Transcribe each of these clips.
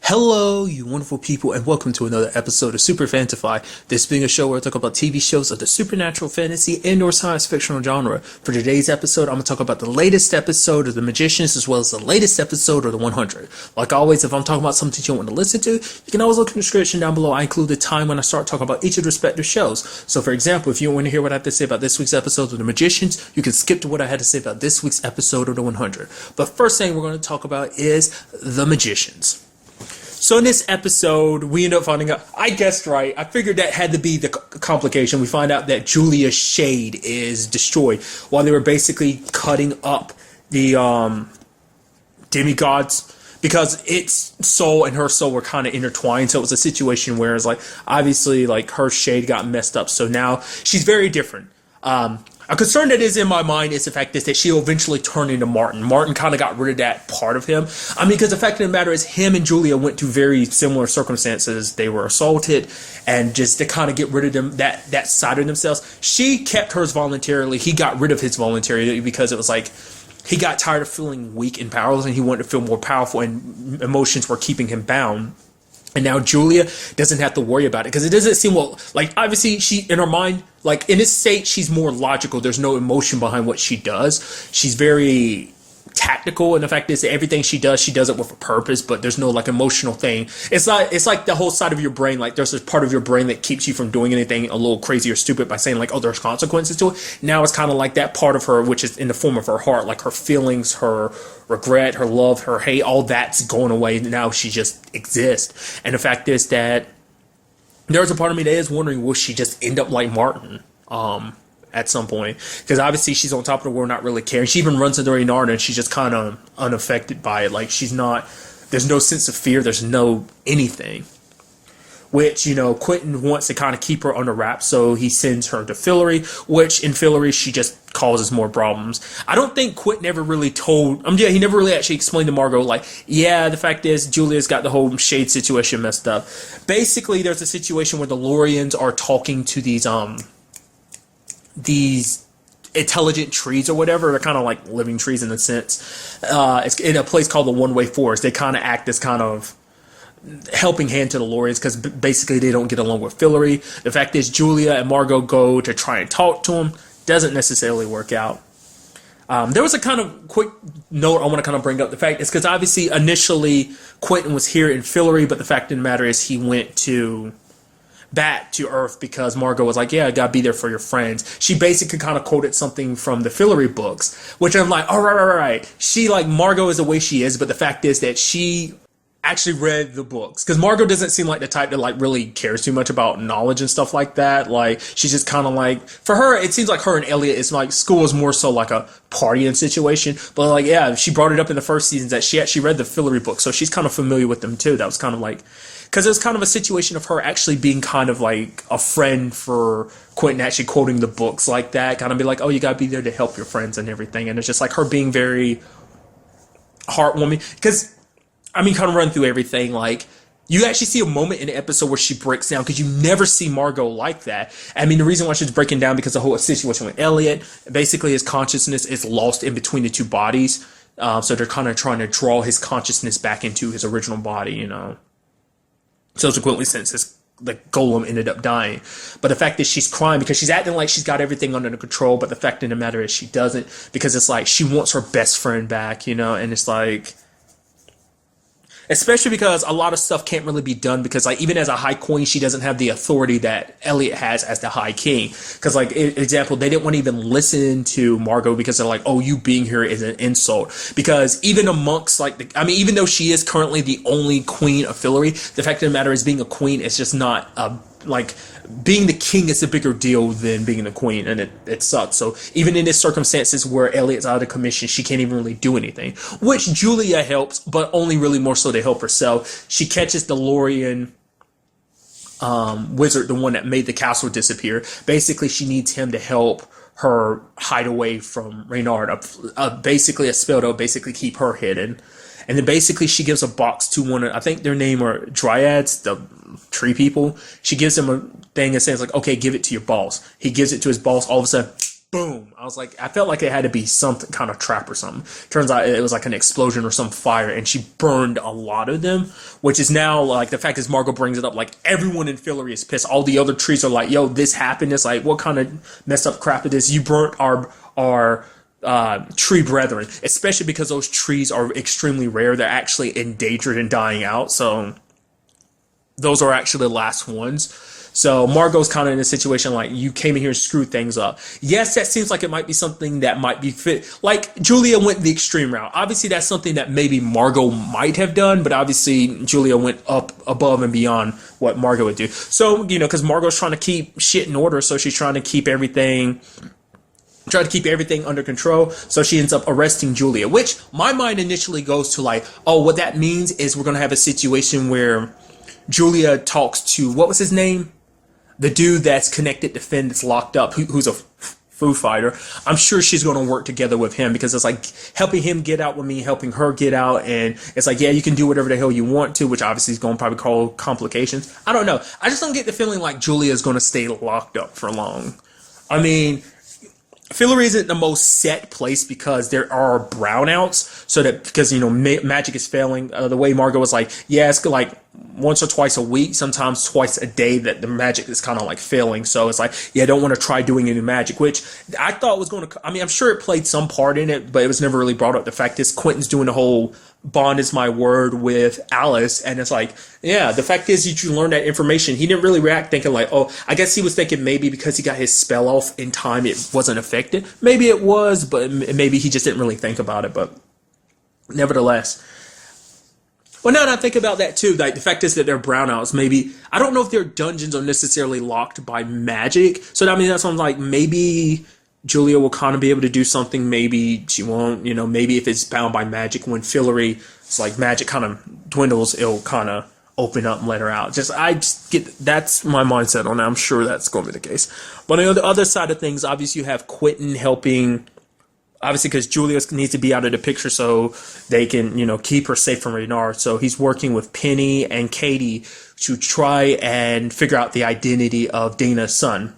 Hello, you wonderful people, and welcome to another episode of Super-Fanta-Fi. This being a show where I talk about TV shows of the supernatural, fantasy, and/or science fictional genre. For today's episode, I'm going to talk about the latest episode of The Magicians, as well as the latest episode of The 100. Like always, if I'm talking about something you want to listen to, you can always look in the description down below. I include the time when I start talking about each of the respective shows. So, for example, if you want to hear what I have to say about this week's episode of The Magicians, you can skip to what I had to say about this week's episode of The 100. But first thing we're going to talk about is The Magicians. So in this episode, we end up finding out, I guessed right, I figured that had to be the complication. We find out that Julia's shade is destroyed while they were basically cutting up the demigods, because its soul and her soul were kind of intertwined. So it was a situation where it's like, obviously, like, her shade got messed up. So now she's very different. A concern that is in my mind is the fact is that she'll eventually turn into Martin. Martin kind of got rid of that part of him. I mean, because the fact of the matter is him and Julia went through very similar circumstances. They were assaulted, and just to kind of get rid of them, that side of themselves. She kept hers voluntarily. He got rid of his voluntarily because it was like he got tired of feeling weak and powerless, and he wanted to feel more powerful, and emotions were keeping him bound. And now Julia doesn't have to worry about it, because it doesn't seem, well, like, obviously she, in her mind, like, in this state, she's more logical. There's no emotion behind what she does. She's very tactical, and the fact is that everything she does it with a purpose, but there's no, like, emotional thing. It's like the whole side of your brain, like, there's this part of your brain that keeps you from doing anything a little crazy or stupid by saying, like, oh, there's consequences to it. Now it's kind of like that part of her, which is in the form of her heart, like her feelings, her regret, her love, her hate, all that's going away. Now she just exists. And the fact is that there's a part of me that is wondering, will she just end up like Martin at some point? Because obviously she's on top of the world, not really caring. She even runs into Reynard and she's just kind of unaffected by it. Like, she's not, there's no sense of fear, there's no anything. Which, you know, Quentin wants to kind of keep her under wraps, so he sends her to Fillory, which in Fillory she just causes more problems. I don't think Quentin ever really told, he never really actually explained to Margot, like, yeah, the fact is Julia's got the whole shade situation messed up. Basically, there's a situation where the Lorians are talking to these intelligent trees or whatever. They're kind of like living trees in a sense. It's in a place called the One-Way Forest. They kind of act as kind of helping hand to the Lorians, because basically they don't get along with Fillory. The fact is Julia and Margot go to try and talk to him. Doesn't necessarily work out. There was a kind of quick note I want to kind of bring up. The fact is, because obviously initially Quentin was here in Fillory, but the fact of the matter is he went back to Earth because Margot was like, yeah, I gotta be there for your friends. She basically kind of quoted something from the Fillory books, which I'm like, all right. She, like, Margot is the way she is, but the fact is that she actually read the books, because Margot doesn't seem like the type that, like, really cares too much about knowledge and stuff like that. Like, she's just kind of like, for her, it seems like her and Elliot, it's like school is more so like a partying situation. But, like, yeah, she brought it up in the first season that she actually read the Fillory books, so she's kind of familiar with them too. That was kind of like, because it was kind of a situation of her actually being kind of like a friend for Quentin, actually quoting the books like that, kind of be like, oh, you gotta be there to help your friends and everything. And it's just like her being very heartwarming, because kind of run through everything. Like, you actually see a moment in the episode where she breaks down, because you never see Margot like that. The reason why she's breaking down, because the whole situation with Elliot, basically his consciousness is lost in between the two bodies. So they're kind of trying to draw his consciousness back into his original body, you know. Subsequently, since the golem ended up dying. But the fact is she's crying because she's acting like she's got everything under control, but the fact of the matter is she doesn't, because it's like she wants her best friend back, you know. And it's like, especially because a lot of stuff can't really be done, because, like, even as a high queen, she doesn't have the authority that Elliot has as the high king. Because, like, example, they didn't want to even listen to Margot because they're like, oh, you being here is an insult. Because even amongst, like, even though she is currently the only queen of Fillory, the fact of the matter is being a queen is just not like, being the king is a bigger deal than being the queen, and it sucks. So even in this circumstances where Elliot's out of commission, she can't even really do anything, which Julia helps, but only really more so to help herself. She catches the Lorian wizard, the one that made the castle disappear. Basically, she needs him to help her hide away from Reynard, basically a spell to basically keep her hidden. And then basically she gives a box to one of, I think their name are Dryads, the tree people. She gives him a thing that says, like, okay, give it to your boss. He gives it to his boss. All of a sudden, boom. I was like, I felt like it had to be something kind of trap or something. Turns out it was like an explosion or some fire, and she burned a lot of them, which is now like the fact is Margot brings it up, like everyone in Fillory is pissed. All the other trees are like, yo, this happened. It's like, what kind of messed up crap is this? You burnt our tree brethren, especially because those trees are extremely rare. They're actually endangered and dying out. So those are actually the last ones. So Margot's kind of in a situation like, you came in here and screwed things up. Yes, that seems like it might be something that might be fit. Like Julia went the extreme route. Obviously, that's something that maybe Margot might have done, but obviously Julia went up above and beyond what Margot would do. So, because Margot's trying to keep shit in order, so she's trying to keep everything under control. So she ends up arresting Julia, which my mind initially goes to like, oh, what that means is we're going to have a situation where Julia talks to, what was his name? The dude that's connected to Finn that's locked up, who's a Foo Fighter. I'm sure she's going to work together with him because it's like helping him get out with me, helping her get out. And it's like, yeah, you can do whatever the hell you want to, which obviously is going to probably cause complications. I don't know. I just don't get the feeling like Julia is going to stay locked up for long. I mean, Fillory isn't the most set place because there are brownouts, so that because magic is failing. The way Margot was like, yeah, it's like once or twice a week, sometimes twice a day that the magic is kind of like failing. So it's like, yeah, I don't want to try doing any magic, which I thought was going to. I mean, I'm sure it played some part in it, but it was never really brought up. The fact is, Quentin's doing the whole bond is my word with Alice, and it's like, yeah, the fact is you learn that information. He didn't really react thinking like, oh, I guess he was thinking maybe because he got his spell off in time it wasn't affected. Maybe it was, but maybe he just didn't really think about it. But nevertheless, well, now that I think about that too, like the fact is that they're brownouts. Maybe I don't know if their dungeons are necessarily locked by magic. So I mean, that's what I'm like, maybe Julia will kind of be able to do something. Maybe she won't, maybe if it's bound by magic, when Fillory, it's like magic kind of dwindles, it'll kind of open up and let her out. I just get, that's my mindset on it. I'm sure that's going to be the case. But on the other side of things, obviously you have Quentin helping, obviously because Julia needs to be out of the picture so they can, keep her safe from Reynard. So he's working with Penny and Katie to try and figure out the identity of Dana's son.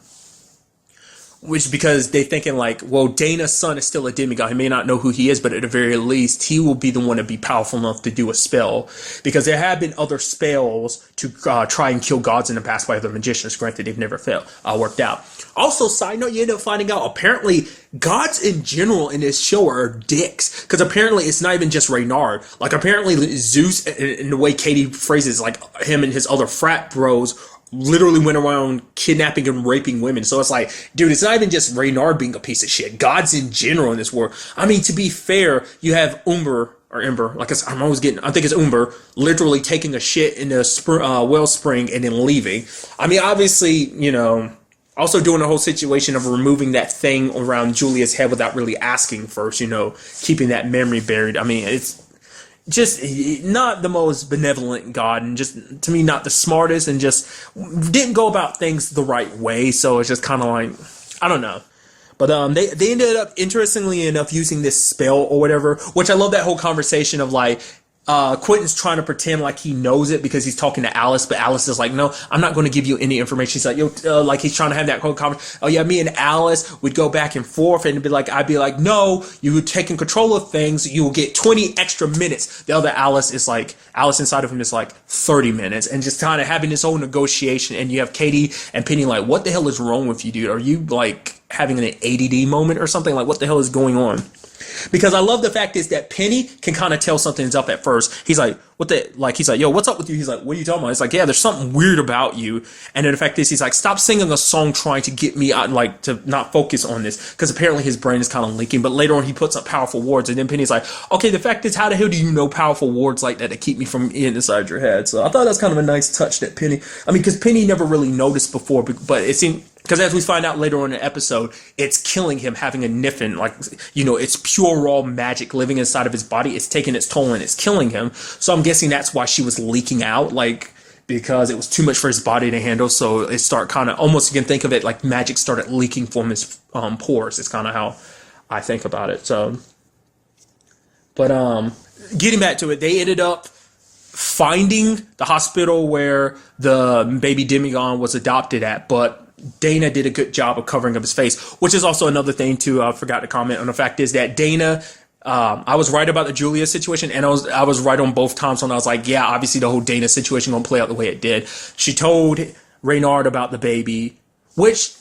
Which because they're thinking like, well, Dana's son is still a demigod. He may not know who he is, but at the very least, he will be the one to be powerful enough to do a spell. Because there have been other spells to try and kill gods in the past by other magicians. Granted, they've never worked out. Also, side note, you end up finding out apparently gods in general in this show are dicks. Because apparently it's not even just Reynard. Like apparently Zeus, in the way Katie phrases, like him and his other frat bros literally went around kidnapping and raping women. So it's like, dude, it's not even just Reynard being a piece of shit. Gods in general in this world. I mean, to be fair, you have Ember, like I think it's Umber, literally taking a shit in a wellspring and then leaving. I mean, obviously, also doing the whole situation of removing that thing around Julia's head without really asking first, keeping that memory buried. I mean, it's just not the most benevolent god, and just to me not the smartest, and just didn't go about things the right way. So it's just kind of like, I don't know. But they ended up, interestingly enough, using this spell or whatever, which I love that whole conversation of like, Quentin's trying to pretend like he knows it because he's talking to Alice, but Alice is like, no, I'm not going to give you any information. He's like, like he's trying to have that whole conversation. Oh yeah, me and Alice would go back and forth, and I'd be like, no, you taking control of things, you will get 20 extra minutes. The other Alice is like, Alice inside of him is like 30 minutes, and just kind of having this whole negotiation. And you have Katie and Penny like, what the hell is wrong with you, dude? Are you like having an ADD moment or something? Like, what the hell is going on? Because I love the fact is that Penny can kind of tell something's up at first. He's like, he's like, yo, what's up with you? He's like, what are you talking about? It's like, yeah, there's something weird about you. And then the fact is, he's like, stop singing a song trying to get me out, like, to not focus on this. Because apparently his brain is kind of leaking. But later on, he puts up powerful wards. And then Penny's like, okay, the fact is, how the hell do you know powerful wards like that to keep me from inside your head? So I thought that's kind of a nice touch that Penny, because Penny never really noticed before, but it seemed, because as we find out later on in the episode, it's killing him, having a Niffin. Like, it's pure raw magic living inside of his body. It's taking its toll and it's killing him. So I'm guessing that's why she was leaking out, like, because it was too much for his body to handle. So it started kind of, almost you can think of it like magic started leaking from his pores. It's kind of how I think about it. So, but getting back to it, they ended up finding the hospital where the baby demigod was adopted at, but Dana did a good job of covering up his face, which is also another thing too. I forgot to comment on. The fact is that Dana I was right about the Julia situation, and I was right on both times when I was like, yeah, obviously the whole Dana situation gonna play out the way it did. She told Reynard about the baby, which,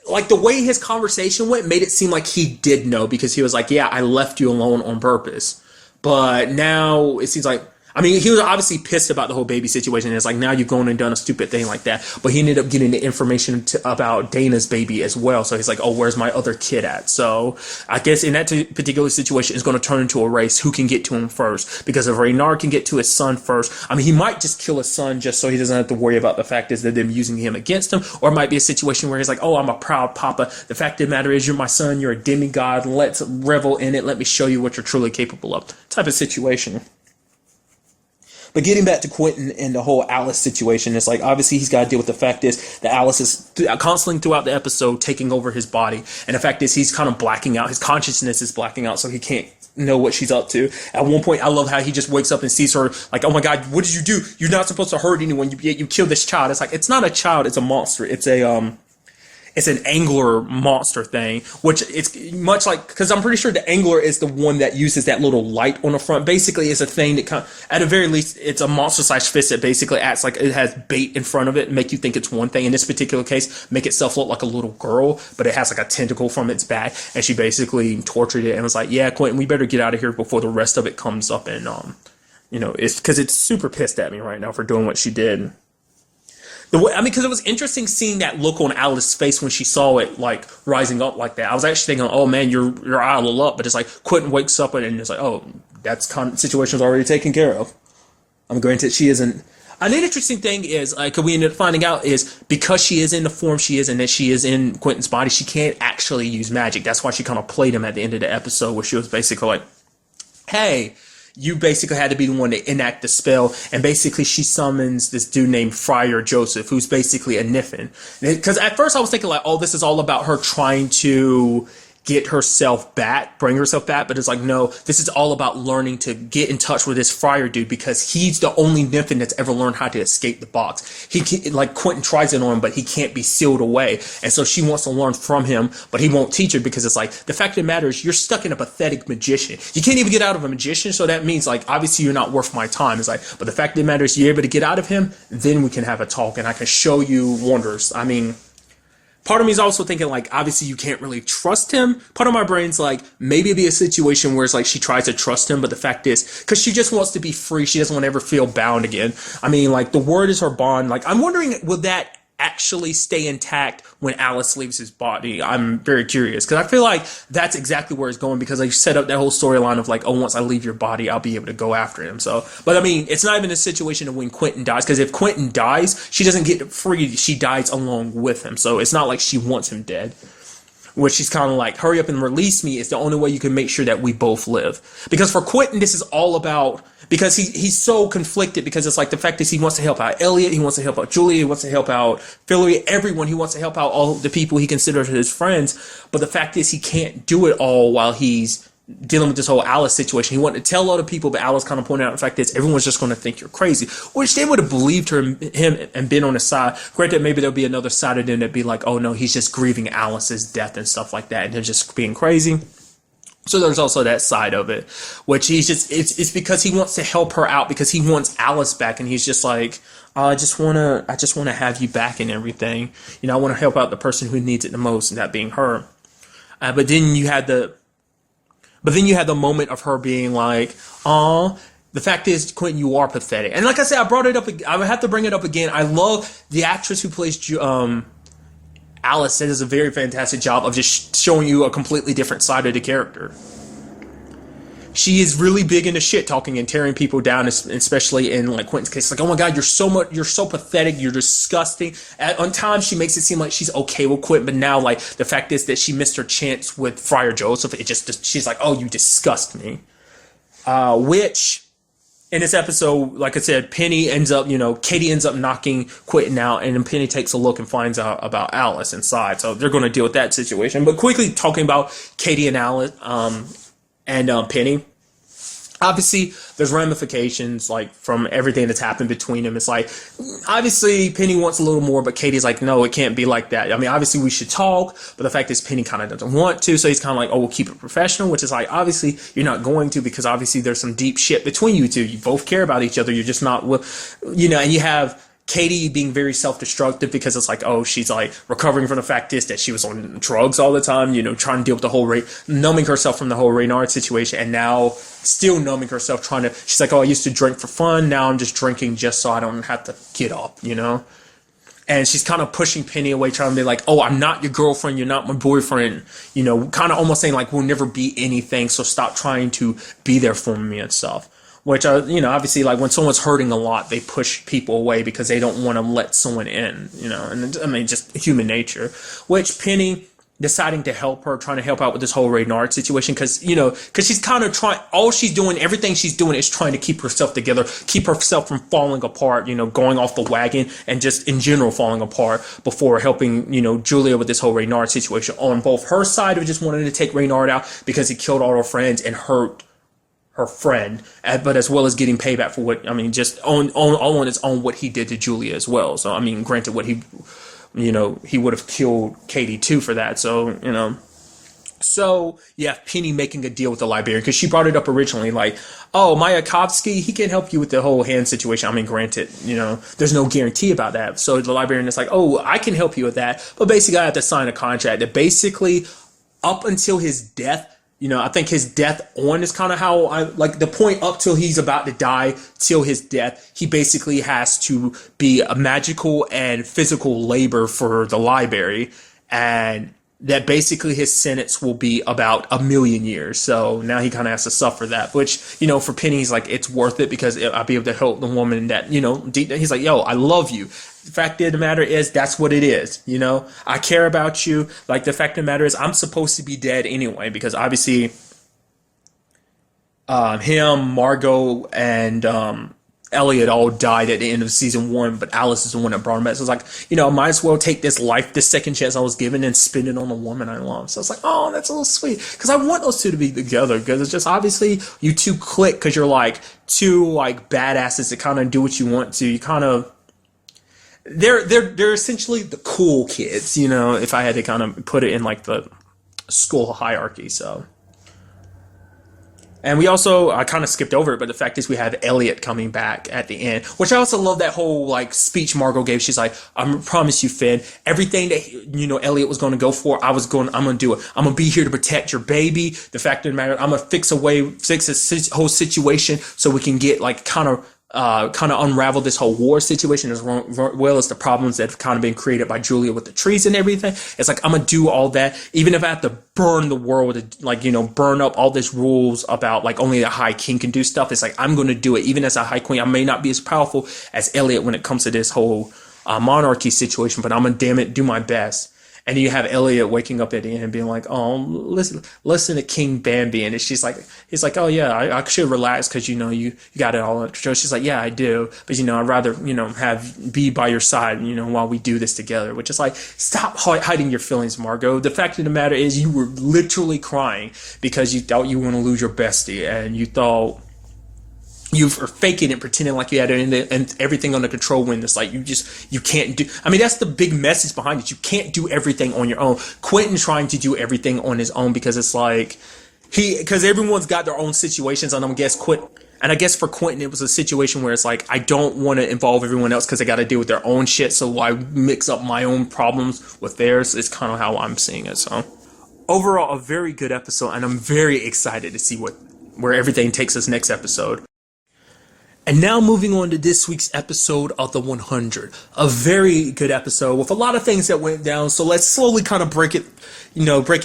like, the way his conversation went made it seem like he did know, because he was like, yeah, I left you alone on purpose. But now it seems like, I mean, he was obviously pissed about the whole baby situation. And it's like, now you've gone and done a stupid thing like that. But he ended up getting the information about Dana's baby as well. So he's like, oh, where's my other kid at? So I guess in that particular situation, it's going to turn into a race. Who can get to him first? Because if Reynard can get to his son first, I mean, he might just kill his son just so he doesn't have to worry about the fact is that them using him against him. Or it might be a situation where he's like, oh, I'm a proud papa. The fact of the matter is, you're my son. You're a demigod. Let's revel in it. Let me show you what you're truly capable of. Type of situation. But getting back to Quentin and the whole Alice situation, it's like, obviously he's got to deal with the fact is that Alice is constantly throughout the episode taking over his body. And the fact is he's kind of blacking out. His consciousness is blacking out, so he can't know what she's up to. At one point, I love how he just wakes up and sees her like, oh my God, what did you do? You're not supposed to hurt anyone. You killed this child. It's like, it's not a child. It's a monster. It's an angler monster thing, which it's much like, because I'm pretty sure the angler is the one that uses that little light on the front. Basically, it's a thing that at the very least, it's a monster-sized fist that basically acts like it has bait in front of it and make you think it's one thing. In this particular case, make itself look like a little girl, but it has like a tentacle from its back, and she basically tortured it and was like, yeah, Quentin, we better get out of here before the rest of it comes up. And, it's because it's super pissed at me right now for doing what she did. Because it was interesting seeing that look on Alice's face when she saw it, like, rising up like that. I was actually thinking, oh man, you're eye will up, but it's like Quentin wakes up and it's like, oh, that's situation's already taken care of. I'm granted she isn't. An interesting thing is, we ended up finding out is because she is in the form she is and that she is in Quentin's body, she can't actually use magic. That's why she kind of played him at the end of the episode, where she was basically like, hey, you basically had to be the one to enact the spell. And basically she summons this dude named Friar Joseph, who's basically a Niffin. Because at first I was thinking like, oh, this is all about her trying to get herself back, bring herself back. But it's like, no, this is all about learning to get in touch with this friar dude, because he's the only Niffin that's ever learned how to escape the box. He can, like, Quentin tries it on him, but he can't be sealed away. And so she wants to learn from him, but he won't teach her, because it's like, the fact of the matter is, you're stuck in a pathetic magician. You can't even get out of a magician. So that means, like, obviously you're not worth my time. It's like, but the fact of the matter is, you're able to get out of him, then we can have a talk and I can show you wonders. I mean, part of me is also thinking, like, obviously you can't really trust him. Part of my brain's like, maybe it'd be a situation where it's like she tries to trust him, but the fact is, because she just wants to be free, she doesn't want to ever feel bound again. I mean, like, the word is her bond. Like, I'm wondering, will that actually stay intact when Alice leaves his body? I'm very curious, because I feel like that's exactly where it's going, because they set up that whole storyline of like, oh, once I leave your body, I'll be able to go after him. So, but I mean, it's not even a situation of when Quentin dies, because if Quentin dies, she doesn't get freed, she dies along with him. So it's not like she wants him dead, which she's kind of like, hurry up and release me. It's the only way you can make sure that we both live. Because for Quentin, this is all about, because he's so conflicted, because it's like, the fact is he wants to help out Elliot, he wants to help out Julia, he wants to help out Philly, everyone. He wants to help out all the people he considers his friends. But the fact is he can't do it all while he's dealing with this whole Alice situation. He wanted to tell other people, but Alice kind of pointed out the fact is everyone's just going to think you're crazy, which they would have believed him and been on his side. Granted, maybe there'll be another side of them that'd be like, oh no, he's just grieving Alice's death and stuff like that, and they're just being crazy. So there's also that side of it, which he's just, it's because he wants to help her out, because he wants Alice back, and he's just like, I just want to have you back and everything. You know, I want to help out the person who needs it the most, and that being her. But then you had the moment of her being like, aw, the fact is, Quentin, you are pathetic. And like I said, I brought it up, I would have to bring it up again. I love the actress who plays Alice. That does a very fantastic job of just showing you a completely different side of the character. She is really big into shit talking and tearing people down, especially in like Quentin's case. Like, oh my God, you're so pathetic, you're disgusting. On times she makes it seem like she's okay with Quentin, but now like the fact is that she missed her chance with Friar Joseph. She's like, oh, you disgust me. Which in this episode, like I said, Katie ends up knocking Quentin out, and then Penny takes a look and finds out about Alice inside. So they're going to deal with that situation. But quickly talking about Katie and Alice, and Penny. obviously there's ramifications like from everything that's happened between them. It's like obviously Penny wants a little more, but Katie's like, no, it can't be like that. I mean, obviously we should talk, but the fact is Penny kind of doesn't want to, so he's kind of like, oh, we'll keep it professional, which is like, obviously you're not going to, because obviously there's some deep shit between you two. You both care about each other. You're just not, and you have Katie being very self-destructive because it's like, oh, she's like recovering from the fact is that she was on drugs all the time, trying to deal with the whole numbing herself from the whole Reynard situation, and now still numbing herself she's like, oh, I used to drink for fun, now I'm just drinking just so I don't have to get up, And she's kind of pushing Penny away, trying to be like, oh, I'm not your girlfriend, you're not my boyfriend, kind of almost saying like, we'll never be anything, so stop trying to be there for me and stuff. Which, obviously, like, when someone's hurting a lot, they push people away because they don't want to let someone in, and, I mean, just human nature. Which Penny deciding to help her, trying to help out with this whole Reynard situation, because she's kind of everything she's doing is trying to keep herself together, keep herself from falling apart, going off the wagon, and just in general falling apart before helping, Julia with this whole Reynard situation. On both her side of just wanting to take Reynard out because he killed all her friends and hurt her friend, but as well as getting payback for what, I mean, just all on its own, what he did to Julia as well. So, I mean, granted, what he would have killed Katie too for that. So, so yeah, Penny making a deal with the librarian, because she brought it up originally, like, oh, Mayakovsky, he can help you with the whole hand situation. I mean, granted, there's no guarantee about that. So the librarian is like, oh, I can help you with that, but basically I have to sign a contract that basically up until his death, I think his death on is kind of how like the point up till he's about to die, till his death, he basically has to be a magical and physical labor for the library, and that basically his sentence will be about 1,000,000 years. So now he kind of has to suffer that, which, for Penny, he's like, it's worth it because I'll be able to help the woman that, he's like, yo, I love you. The fact of the matter is, that's what it is. I care about you. Like, the fact of the matter is, I'm supposed to be dead anyway, because obviously, him, Margot, and, Elliot all died at the end of season 1, but Alice is the one that brought him back. So it's like, I might as well take this second chance I was given, and spend it on a woman I love. So it's like, oh, that's a little sweet. Because I want those two to be together, because it's just obviously you two click because you're like two like badasses that kind of do what you want to. You kind of they're essentially the cool kids, if I had to kind of put it in like the school hierarchy. So. And we also, I kind of skipped over it, but the fact is we have Elliot coming back at the end, which I also love that whole like speech Margot gave. She's like, I promise you, Finn, everything that, Elliot was going to go for, I'm going to do it. I'm going to be here to protect your baby. The fact of the matter, I'm going to fix this whole situation so we can get like kind of unravel this whole war situation, as well as the problems that have kind of been created by Julia with the trees and everything. It's like, I'm gonna do all that, even if I have to burn the world, like, burn up all these rules about like only a high king can do stuff. It's like, I'm gonna do it, even as a high queen. I may not be as powerful as Elliot when it comes to this whole monarchy situation, but I'm gonna damn it do my best. And you have Elliot waking up at the end and being like, oh, listen to King Bambi. And he's like, oh yeah, I should relax because, you got it all under control. She's like, yeah, I do. But, I'd rather, be by your side, while we do this together, which is like, stop hiding your feelings, Margot. The fact of the matter is you were literally crying because you thought you were going to lose your bestie, and you thought you were faking it, pretending like you had it and everything under control, when it's like you can't do. I mean, that's the big message behind it. You can't do everything on your own. Quentin trying to do everything on his own because it's like because everyone's got their own situations, and I guess for Quentin it was a situation where it's like, I don't want to involve everyone else because they got to deal with their own shit, so I mix up my own problems with theirs. It's kind of how I'm seeing it. So overall, a very good episode, and I'm very excited to see where everything takes us next episode. And now moving on to this week's episode of The 100. A very good episode with a lot of things that went down. So let's slowly kind of break it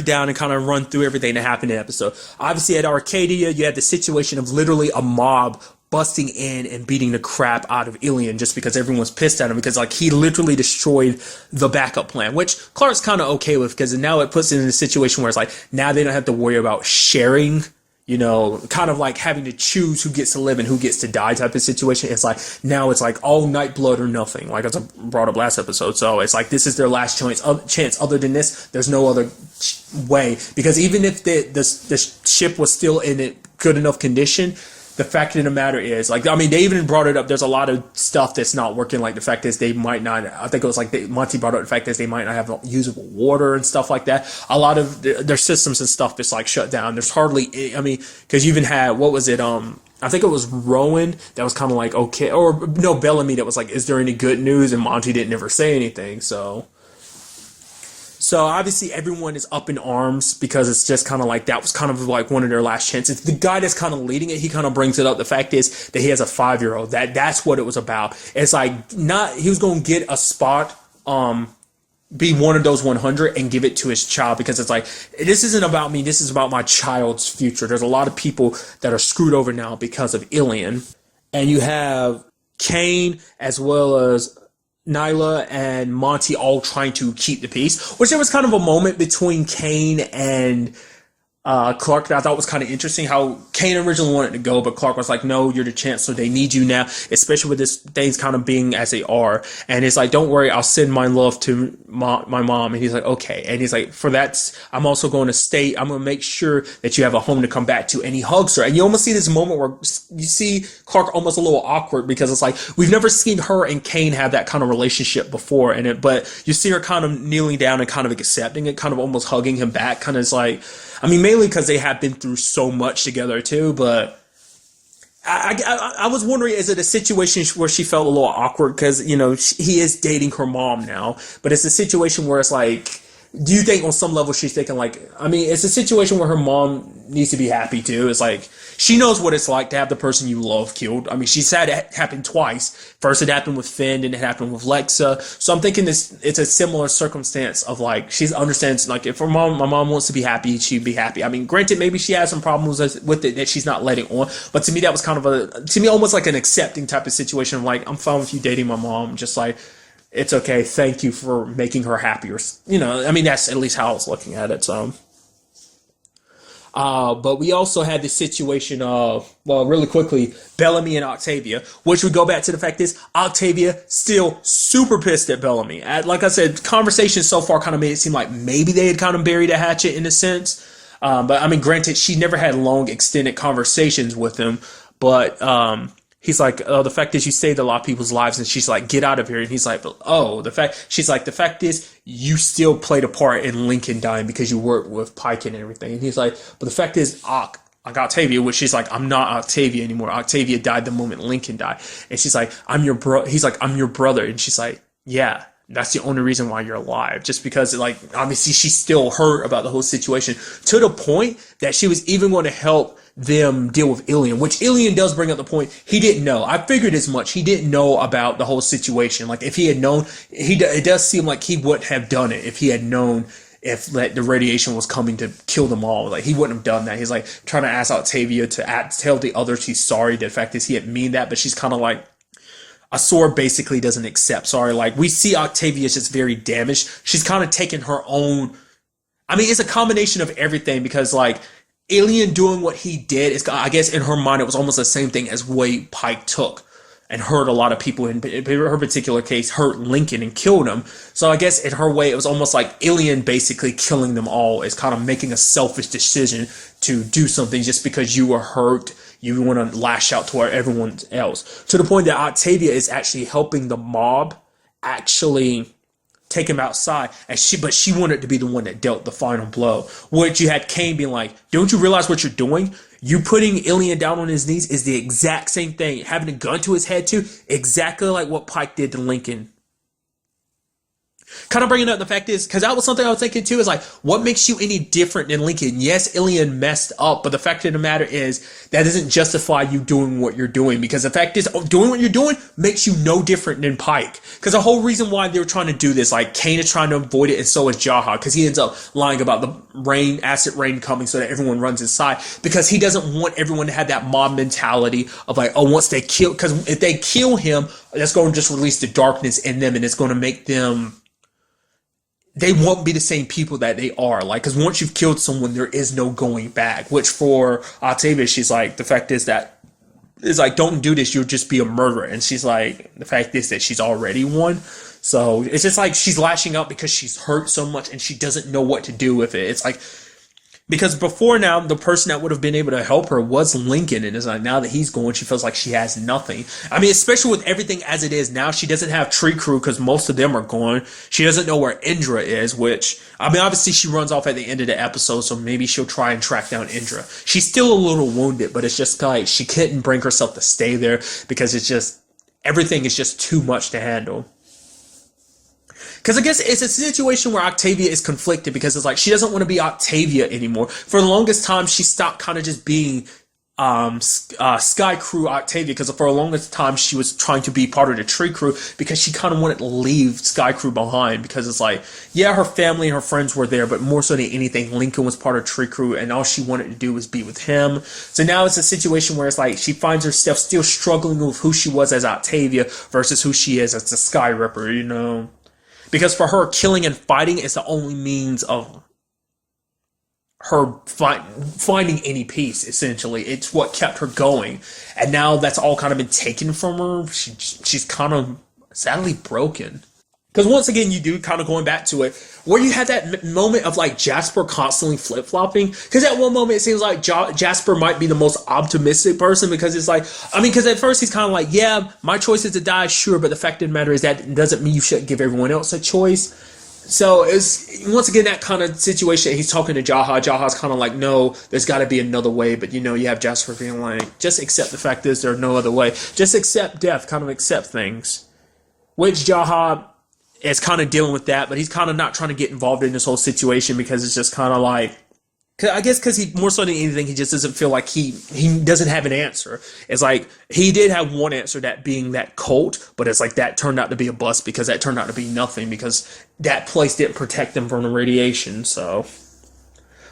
down and kind of run through everything that happened in the episode. Obviously at Arcadia, you had the situation of literally a mob busting in and beating the crap out of Ilian just because everyone's pissed at him, because like he literally destroyed the backup plan, which Clark's kind of okay with, because now it puts it in a situation where it's like, now they don't have to worry about sharing, kind of like having to choose who gets to live and who gets to die type of situation. It's like, now it's like all night blood or nothing, like as I brought up last episode. So it's like, this is their last chance. Other than this, there's no other way, because even if the ship was still in a good enough condition, the fact of the matter is, like, I mean, they even brought it up. There's a lot of stuff that's not working. Like, the fact is they might not, I think it was like Monty brought up the fact is they might not have usable water and stuff like that. A lot of their systems and stuff is like shut down. There's hardly, I mean, because you even had, what was it? I think it was Rowan that was kind of like, okay, or no, Bellamy that was like, is there any good news? And Monty didn't ever say anything. So obviously everyone is up in arms because it's just kind of like that was kind of like one of their last chances. The guy that's kind of leading it, he kind of brings it up. The fact is that he has a 5-year-old. That's what it was about. It's like not he was going to get a spot, be one of those 100 and give it to his child because it's like this isn't about me. This is about my child's future. There's a lot of people that are screwed over now because of Ilian, and you have Kane as well as Nyla and Monty all trying to keep the peace, which there was kind of a moment between Kane and Clark that I thought was kind of interesting. How Kane originally wanted to go, but Clark was like, no, you're the chancellor. They need you now, especially with this things kind of being as they are. And it's like, don't worry, I'll send my love to my mom. And he's like, okay. And he's like, for that, I'm also going to stay. I'm going to make sure that you have a home to come back to. And he hugs her. And you almost see this moment where you see Clark almost a little awkward because it's like, we've never seen her and Kane have that kind of relationship before. But you see her kind of kneeling down and kind of accepting it, kind of almost hugging him back. Kind of is like, I mean, mainly because they have been through so much together too, but I was wondering, is it a situation where she felt a little awkward because, you know, he is dating her mom now, but it's a situation where it's like, do you think on some level she's thinking like, I mean, it's a situation where her mom needs to be happy too. It's like, she knows what it's like to have the person you love killed. I mean, she's had it happen twice. First it happened with Finn, and it happened with Lexa. So I'm thinking it's a similar circumstance of like, she understands like if my mom wants to be happy, she'd be happy. I mean, granted, maybe she has some problems with it that she's not letting on. But to me, that was kind of to me, almost like an accepting type of situation of like, I'm fine with you dating my mom. Just like, it's okay. Thank you for making her happier. You know, I mean, that's at least how I was looking at it. So, but we also had the situation of, well, really quickly, Bellamy and Octavia, which would go back to the fact is Octavia still super pissed at Bellamy. Like I said, conversations so far kind of made it seem like maybe they had kind of buried a hatchet in a sense. But I mean, granted, she never had long extended conversations with him, but, he's like, the fact is you saved a lot of people's lives. And she's like, get out of here. And he's like, oh, the fact is you still played a part in Lincoln dying because you worked with Pike and everything. And he's like, but the fact is, like Octavia, which she's like, I'm not Octavia anymore. Octavia died the moment Lincoln died. And she's like, he's like, I'm your brother. And she's like, yeah. That's the only reason why you're alive. Just because, like, obviously she's still hurt about the whole situation to the point that she was even going to help them deal with Ilian, which Ilian does bring up the point. He didn't know. I figured as much. He didn't know about the whole situation. Like, if he had known, it does seem like he wouldn't have done it if he had known if like the radiation was coming to kill them all. Like, he wouldn't have done that. He's like trying to ask Octavia to tell the others he's sorry. The fact is he didn't mean that, but she's kind of like, a sword basically doesn't accept sorry. Like, we see Octavia is just very damaged. She's kind of taken her own. I mean, it's a combination of everything because, like, Alien doing what he did is, I guess, in her mind, it was almost the same thing as way Pike took and hurt a lot of people. In her particular case, hurt Lincoln and killed him. So I guess in her way, it was almost like Alien basically killing them all is kind of making a selfish decision to do something just because you were hurt. You want to lash out toward everyone else. To the point that Octavia is actually helping the mob actually take him outside. But she wanted to be the one that dealt the final blow. Which you had Kane being like, don't you realize what you're doing? You putting Ilian down on his knees is the exact same thing. Having a gun to his head too. Exactly like what Pike did to Lincoln. Kind of bringing up the fact is, because that was something I was thinking too, is like, what makes you any different than Lincoln? Yes, Ilian messed up, but the fact of the matter is, that doesn't justify you doing what you're doing, because the fact is, doing what you're doing makes you no different than Pike. Because the whole reason why they were trying to do this, like, Kane is trying to avoid it, and so is Jaha, because he ends up lying about the acid rain coming so that everyone runs inside, because he doesn't want everyone to have that mob mentality of like, oh, once they kill, because if they kill him, that's going to just release the darkness in them, and it's going to make them, they won't be the same people that they are. Like, because once you've killed someone, there is no going back. Which for Octavia, she's like, the fact is that, it's like, don't do this, you'll just be a murderer. And she's like, the fact is that she's already one. So it's just like she's lashing out because she's hurt so much and she doesn't know what to do with it. It's like, Because before now, the person that would have been able to help her was Lincoln, and it's like now that he's gone, she feels like she has nothing. I mean, especially with everything as it is now, she doesn't have Tree Crew because most of them are gone. She doesn't know where Indra is, which, I mean, obviously she runs off at the end of the episode, so maybe she'll try and track down Indra. She's still a little wounded, but it's just like she couldn't bring herself to stay there because it's just, everything is just too much to handle. Because I guess it's a situation where Octavia is conflicted because it's like she doesn't want to be Octavia anymore. For the longest time, she stopped kind of just being Sky Crew Octavia because for the longest time she was trying to be part of the Tree Crew because she kind of wanted to leave Sky Crew behind because it's like, yeah, her family and her friends were there, but more so than anything, Lincoln was part of Tree Crew and all she wanted to do was be with him. So now it's a situation where it's like she finds herself still struggling with who she was as Octavia versus who she is as the Sky Ripper, you know? Because for her, killing and fighting is the only means of her finding any peace, essentially. It's what kept her going. And now that's all kind of been taken from her. She's kind of sadly broken. Because once again, you do kind of going back to it, where you had that moment of like Jasper constantly flip-flopping. Because at one moment it seems like Jasper might be the most optimistic person because it's like, I mean, because at first he's kind of like, yeah, my choice is to die, sure, but the fact of the matter is that doesn't mean you shouldn't give everyone else a choice. So it's once again that kind of situation. He's talking to Jaha. Jaha's kind of like, no, there's got to be another way. But you know, you have Jasper being like, just accept the fact is there's no other way. Just accept death. Kind of accept things. Which Jaha is kind of dealing with that, but he's kind of not trying to get involved in this whole situation because it's just kind of like, I guess because he, more so than anything, he just doesn't feel like he doesn't have an answer. It's like, he did have one answer, that being that cult, but it's like that turned out to be a bust because that turned out to be nothing because that place didn't protect them from the radiation, so.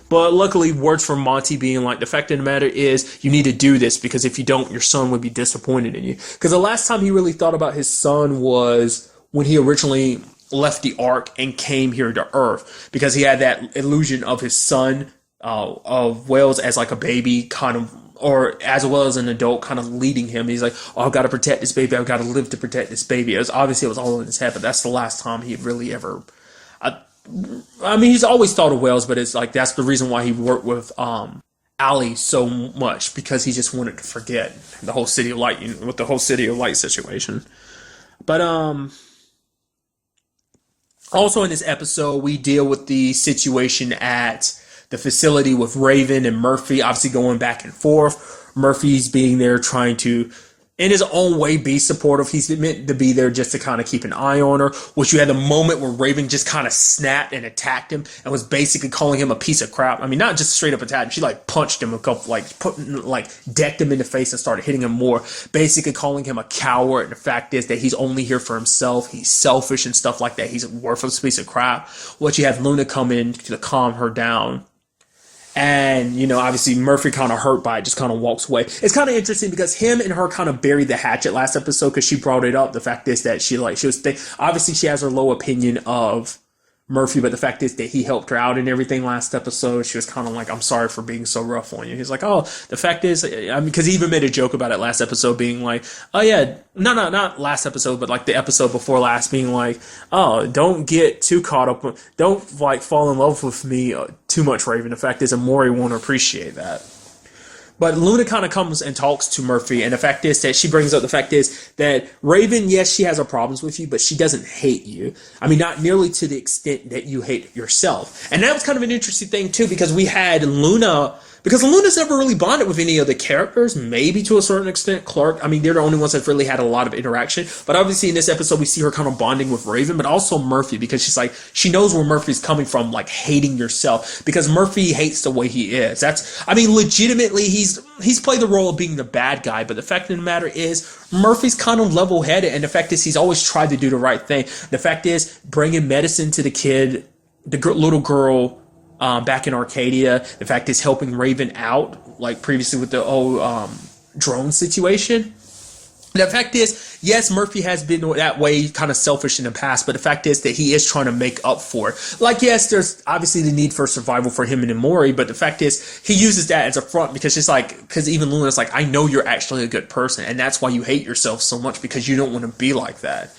But luckily, words from Monty being like, the fact of the matter is, you need to do this because if you don't, your son would be disappointed in you. Because the last time he really thought about his son was when he originally left the Ark and came here to Earth, because he had that illusion of his son, of Wells as like a baby kind of, or as well as an adult kind of leading him. He's like, oh, I've got to protect this baby. I've got to live to protect this baby. Obviously it was all in his head, but that's the last time he really ever, I mean, he's always thought of Wells, but it's like, that's the reason why he worked with, Allie so much, because he just wanted to forget the whole City of Light, with the whole City of Light situation. But, also in this episode, we deal with the situation at the facility with Raven and Murphy, obviously going back and forth. Murphy's being there trying to, in his own way, be supportive. He's meant to be there just to kind of keep an eye on her, which you had the moment where Raven just kind of snapped and attacked him and was basically calling him a piece of crap. I mean, not just straight up attacked him. She like punched him a couple, decked him in the face and started hitting him more, basically calling him a coward. And the fact is that he's only here for himself. He's selfish and stuff like that. He's a worthless piece of crap. What you have Luna come in to calm her down. And, you know, obviously Murphy kind of hurt by it, just kind of walks away. It's kind of interesting because him and her kind of buried the hatchet last episode because she brought it up. The fact is that obviously she has her low opinion of Murphy, but the fact is that he helped her out and everything last episode. She was kind of like, I'm sorry for being so rough on you. He's like, oh, the fact is, I mean, because he even made a joke about it last episode being like, oh yeah, no, not last episode, but like the episode before last being like, oh, don't get too caught up, don't like fall in love with me too much, Raven. The fact is, Amori won't appreciate that. But Luna kind of comes and talks to Murphy, and the fact is that she brings up the fact is that Raven, yes, she has her problems with you, but she doesn't hate you. I mean, not nearly to the extent that you hate yourself. And that was kind of an interesting thing, too, because we had Luna, because Luna's never really bonded with any of the characters, maybe to a certain extent. Clark, I mean, they're the only ones that really had a lot of interaction. But obviously in this episode, we see her kind of bonding with Raven, but also Murphy, because she's like, she knows where Murphy's coming from, like hating yourself, because Murphy hates the way he is. That's, I mean, legitimately, he's played the role of being the bad guy, but the fact of the matter is, Murphy's kind of level-headed, and the fact is, he's always tried to do the right thing. The fact is, bringing medicine to the kid, the little girl, back in Arcadia. The fact is, helping Raven out, like previously with the whole drone situation. The fact is, yes, Murphy has been that way, kind of selfish in the past, but the fact is that he is trying to make up for it. Like, yes, there's obviously the need for survival for him and Amori, but the fact is, he uses that as a front because it's like, because even Luna's like, I know you're actually a good person, and that's why you hate yourself so much, because you don't want to be like that.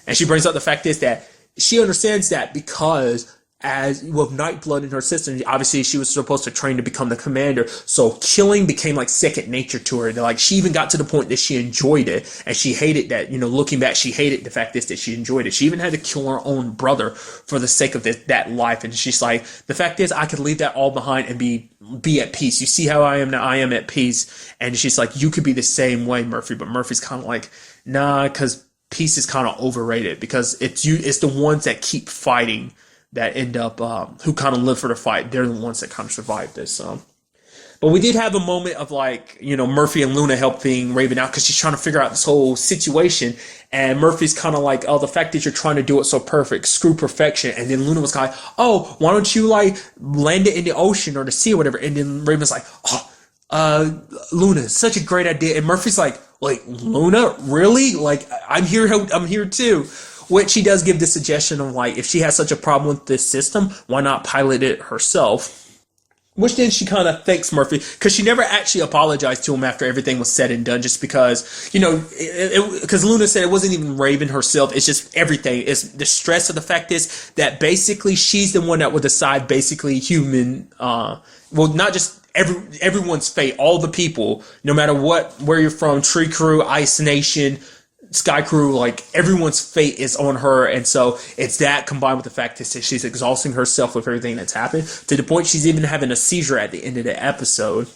And she brings up the fact is that she understands that because as with Nightblood in her system, obviously she was supposed to train to become the commander. So killing became like second nature to her. Like she even got to the point that she enjoyed it, and she hated that. Looking back, she hated the fact that she enjoyed it. She even had to kill her own brother for the sake of that life. And she's like, the fact is, I could leave that all behind and be at peace. You see how I am now? I am at peace. And she's like, you could be the same way, Murphy. But Murphy's kind of like, nah, because peace is kind of overrated, because it's the ones that keep fighting that end up, who kind of live for the fight. They're the ones that kind of survive this. But we did have a moment of like, Murphy and Luna helping Raven out because she's trying to figure out this whole situation. And Murphy's kind of like, oh, the fact that you're trying to do it so perfect, screw perfection. And then Luna was kind of like, oh, why don't you like land it in the ocean or the sea or whatever? And then Raven's like, oh, Luna, such a great idea. And Murphy's like, Luna, really? Like, I'm here too. Which he does give the suggestion of like, if she has such a problem with this system, why not pilot it herself? Which then she kind of thanks Murphy, because she never actually apologized to him after everything was said and done, just because, because Luna said it wasn't even Raven herself, it's just everything. It's the stress of the fact is that basically she's the one that would decide basically human, not just everyone's fate, all the people, no matter where you're from, Tree Crew, Ice Nation, Sky Crew, like everyone's fate is on her. And so it's that combined with the fact that she's exhausting herself with everything that's happened, to the point she's even having a seizure at the end of the episode,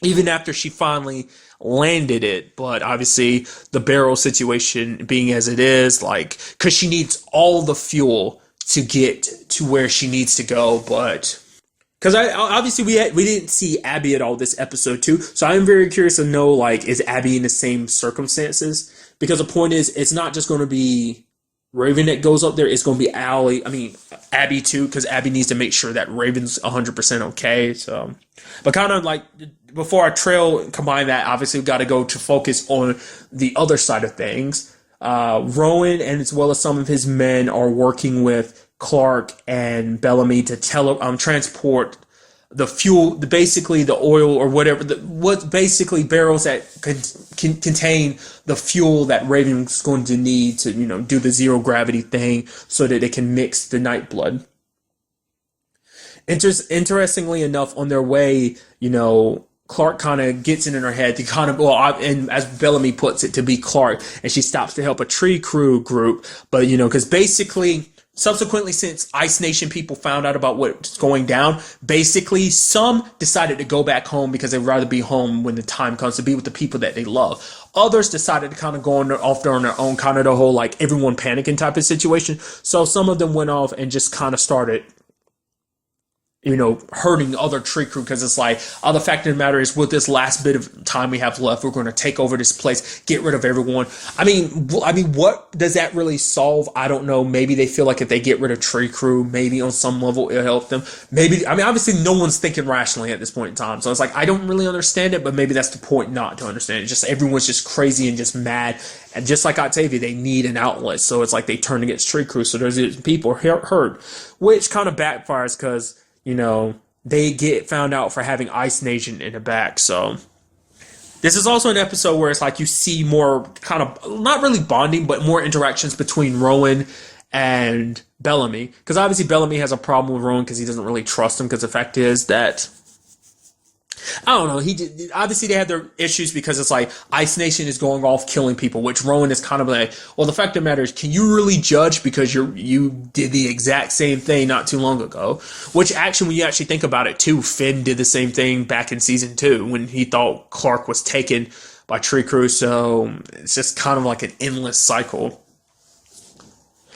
even after she finally landed it. But obviously the barrel situation being as it is, like, because she needs all the fuel to get to where she needs to go. But because obviously we didn't see Abby at all this episode too, so I'm very curious to know, like, is Abby in the same circumstances? Because the point is, it's not just going to be Raven that goes up there; it's going to be Abby too, because Abby needs to make sure that Raven's 100% okay. So, but kind of like before our trail combine that, obviously we've got to go to focus on the other side of things. Rowan and as well as some of his men are working with Clark and Bellamy to transport the fuel, basically the oil or whatever, what basically barrels that can contain the fuel that Raven's going to need to, do the zero gravity thing so that they can mix the Nightblood. Interestingly enough, on their way, Clark kind of gets it in her head to kind of, and as Bellamy puts it, to be Clark, and she stops to help a Tree Crew group. But, because basically, subsequently, since Ice Nation people found out about what's going down, basically some decided to go back home because they'd rather be home when the time comes to be with the people that they love. Others decided to kind of go off there on their own, kind of the whole like everyone panicking type of situation. So some of them went off and just kind of started, hurting other Tree Crew, because it's like, the fact of the matter is, with this last bit of time we have left, we're going to take over this place, get rid of everyone. I mean, what does that really solve? I don't know. Maybe they feel like if they get rid of Tree Crew, maybe on some level it'll help them. Maybe, obviously no one's thinking rationally at this point in time. So it's like, I don't really understand it, but maybe that's the point not to understand it. Just everyone's just crazy and just mad. And just like Octavia, they need an outlet. So it's like they turn against Tree Crew. So there's people hurt, which kind of backfires because, they get found out for having Ice Nation in the back. So this is also an episode where it's like you see more kind of, not really bonding, but more interactions between Rowan and Bellamy. Because obviously Bellamy has a problem with Rowan because he doesn't really trust him, because the fact is that, I don't know, obviously they have their issues because it's like Ice Nation is going off killing people, which Rowan is kind of like, well, the fact of the matter is, can you really judge because you did the exact same thing not too long ago? Which actually, when you actually think about it too, Finn did the same thing back in season 2 when he thought Clark was taken by Tree Crew. So it's just kind of like an endless cycle.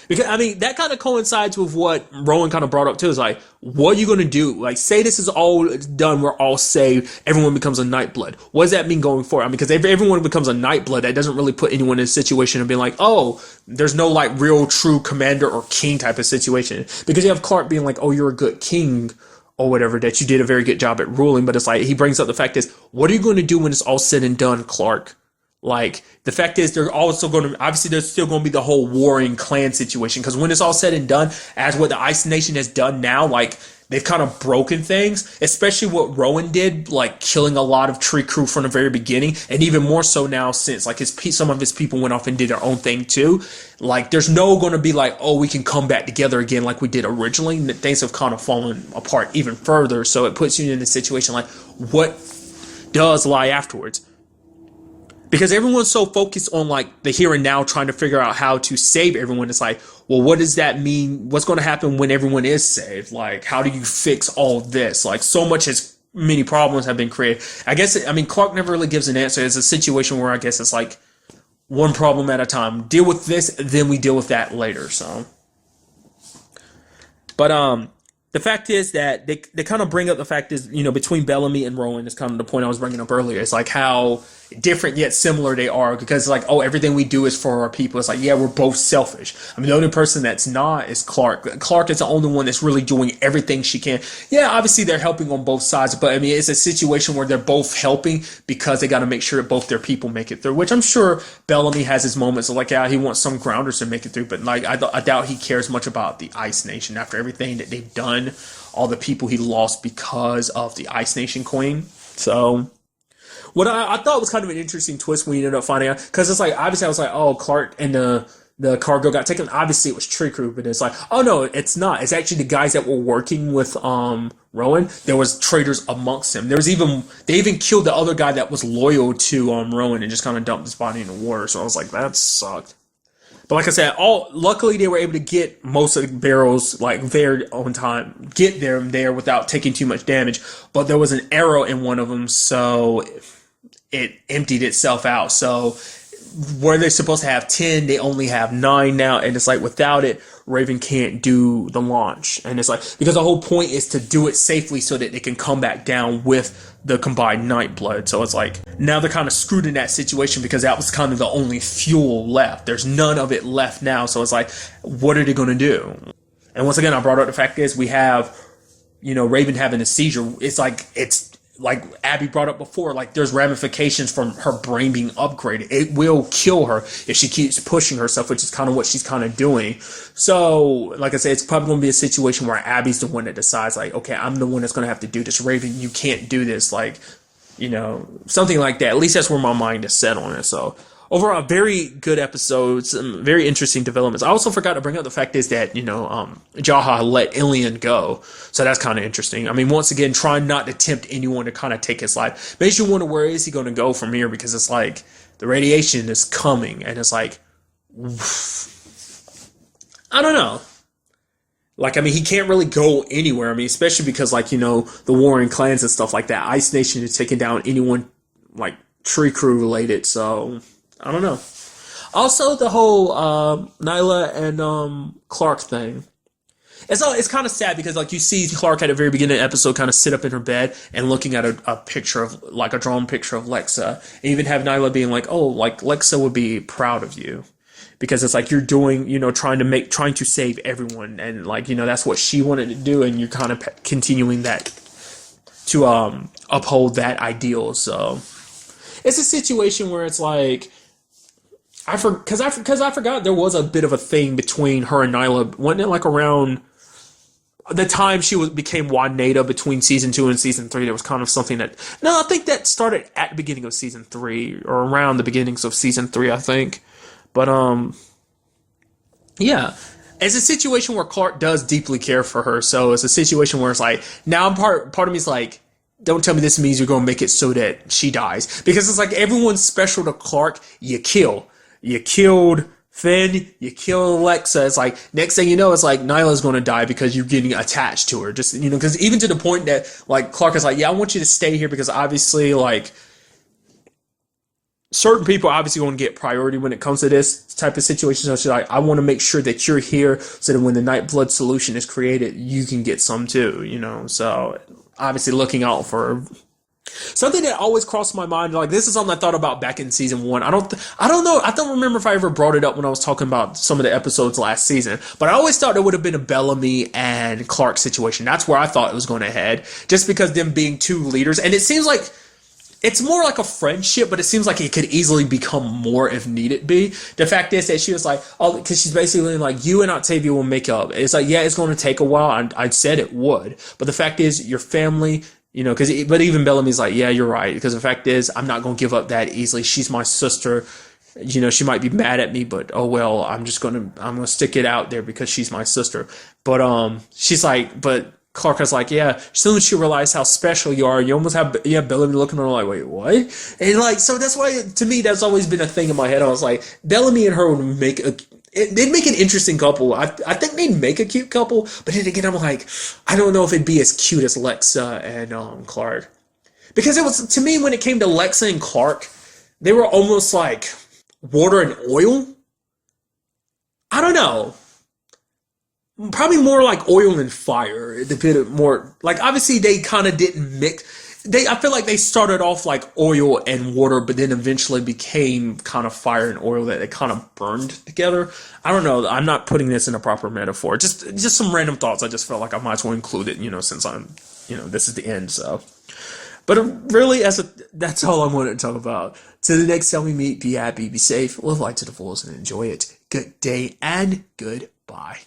Because, that kind of coincides with what Rowan kind of brought up too, is like, what are you going to do? Like, say this is all done, we're all saved, everyone becomes a Nightblood. What does that mean going forward? Because if everyone becomes a Nightblood, that doesn't really put anyone in a situation of being like, oh, there's no like real true commander or king type of situation. Because you have Clark being like, oh, you're a good king or whatever, that you did a very good job at ruling. But it's like, he brings up the fact is, what are you going to do when it's all said and done, Clark? Like, the fact is, they're also going to, obviously, there's still going to be the whole warring clan situation. Because when it's all said and done, as what the Ice Nation has done now, like, they've kind of broken things, especially what Rowan did, like killing a lot of Tree Crew from the very beginning, and even more so now since like some of his people went off and did their own thing too. Like there's no going to be like, oh, we can come back together again like we did originally. Things have kind of fallen apart even further, so it puts you in a situation like, what does lie afterwards? Because everyone's so focused on like the here and now, trying to figure out how to save everyone. It's like, well, what does that mean? What's going to happen when everyone is saved? Like, how do you fix all this? Like, so much many problems have been created. I mean, Clark never really gives an answer. It's a situation where I guess it's like one problem at a time. Deal with this, then we deal with that later. So, but the fact is that they kind of bring up the fact is, between Bellamy and Rowan is kind of the point I was bringing up earlier. It's like how different yet similar they are, because it's like, oh, everything we do is for our people. It's like, yeah, we're both selfish. I mean, the only person that's not is Clark. Clark is the only one that's really doing everything she can. Yeah, obviously they're helping on both sides, but I mean, it's a situation where they're both helping because they got to make sure that both their people make it through, which I'm sure Bellamy has his moments of like, yeah, he wants some grounders to make it through, but like, I doubt he cares much about the Ice Nation after everything that they've done, all the people he lost because of the Ice Nation Queen. So what I thought was kind of an interesting twist when you ended up finding out, because it's like, obviously I was like, oh, Clark and the cargo got taken. Obviously it was Tree Crew, but it's like, oh no, it's not. It's actually the guys that were working with Rowan. There was traitors amongst them. They even killed the other guy that was loyal to Rowan and just kind of dumped his body in the water. So I was like, that sucked. But like I said, luckily they were able to get most of the barrels like very on time, get them there without taking too much damage. But there was an arrow in one of them, so it emptied itself out. So were they supposed to have 10, they only have 9 now, and it's like without it, Raven can't do the launch. And it's like, because the whole point is to do it safely so that they can come back down with the combined Nightblood. So it's like, now they're kind of screwed in that situation because that was kind of the only fuel left. There's none of it left now. So it's like, what are they going to do? And once again, I brought up the fact is we have, Raven having a seizure. It's like Abby brought up before, like there's ramifications from her brain being upgraded. It will kill her if she keeps pushing herself, which is kind of what she's kind of doing. So, like I said, it's probably going to be a situation where Abby's the one that decides, like, okay, I'm the one that's going to have to do this. Raven, you can't do this. Like, something like that. At least that's where my mind is set on it. So, overall, very good episodes, some very interesting developments. I also forgot to bring up the fact is that, Jaha let Ilian go. So that's kind of interesting. I mean, once again, trying not to tempt anyone to kind of take his life. Makes you wonder, where is he going to go from here? Because it's like, the radiation is coming, and it's like, I don't know. Like, I mean, he can't really go anywhere. I mean, especially because, like, the warring clans and stuff like that. Ice Nation is taking down anyone, like, Tree Crew related, so I don't know. Also, the whole Nyla and Clark thing. It's kind of sad because, like, you see Clark at the very beginning of the episode kind of sit up in her bed and looking at a picture of, like, a drawn picture of Lexa. And even have Nyla being like, oh, like, Lexa would be proud of you. Because it's like you're doing, trying to save everyone. And, like, that's what she wanted to do. And you're kind of continuing that to uphold that ideal. So it's a situation where it's like, because I forgot there was a bit of a thing between her and Nyla. Wasn't it like around the time she became Juanita between season 2 and season 3? There was kind of something that, no, I think that started at the beginning of season 3 or around the beginnings of season 3, I think. But yeah, it's a situation where Clark does deeply care for her. So it's a situation where it's like, now part of me is like, don't tell me this means you're going to make it so that she dies. Because it's like everyone's special to Clark, you kill. You killed Finn, you killed Alexa. It's like, next thing you know, it's like Nyla's going to die because you're getting attached to her. Just, because even to the point that, like, Clark is like, yeah, I want you to stay here because obviously, like, certain people are obviously going to get priority when it comes to this type of situation. So she's like, I want to make sure that you're here so that when the Nightblood solution is created, you can get some too, So obviously looking out for her. Something that always crossed my mind, like this is something I thought about back in season 1. I don't know. I don't remember if I ever brought it up when I was talking about some of the episodes last season, but I always thought there would have been a Bellamy and Clark situation. That's where I thought it was going to head, just because them being two leaders. And it seems like it's more like a friendship, but it seems like it could easily become more if needed be. The fact is that she was like, oh, because she's basically like, you and Octavia will make up. It's like, yeah, it's going to take a while. I said it would. But the fact is, your family, but even Bellamy's like, yeah, you're right. Because the fact is, I'm not going to give up that easily. She's my sister. She might be mad at me, but oh well, I'm going to stick it out there because she's my sister. But, she's like, but Clark is like, yeah, as soon as she realized how special you are, you almost have Bellamy looking at her like, wait, what? And like, so that's why, to me, that's always been a thing in my head. I was like, Bellamy and her would they'd make an interesting couple. I think they'd make a cute couple, but then again, I'm like, I don't know if it'd be as cute as Lexa and Clark. Because it was, to me, when it came to Lexa and Clark, they were almost like water and oil. I don't know. Probably more like oil and fire. It depended more, like, obviously they kind of didn't mix. I feel like they started off like oil and water, but then eventually became kind of fire and oil that they kind of burned together. I don't know. I'm not putting this in a proper metaphor. Just some random thoughts. I just felt like I might as well include it, since I'm, this is the end. So, but really, that's all I wanted to talk about. Till the next time we meet, be happy, be safe, live life to the fullest, and enjoy it. Good day and goodbye.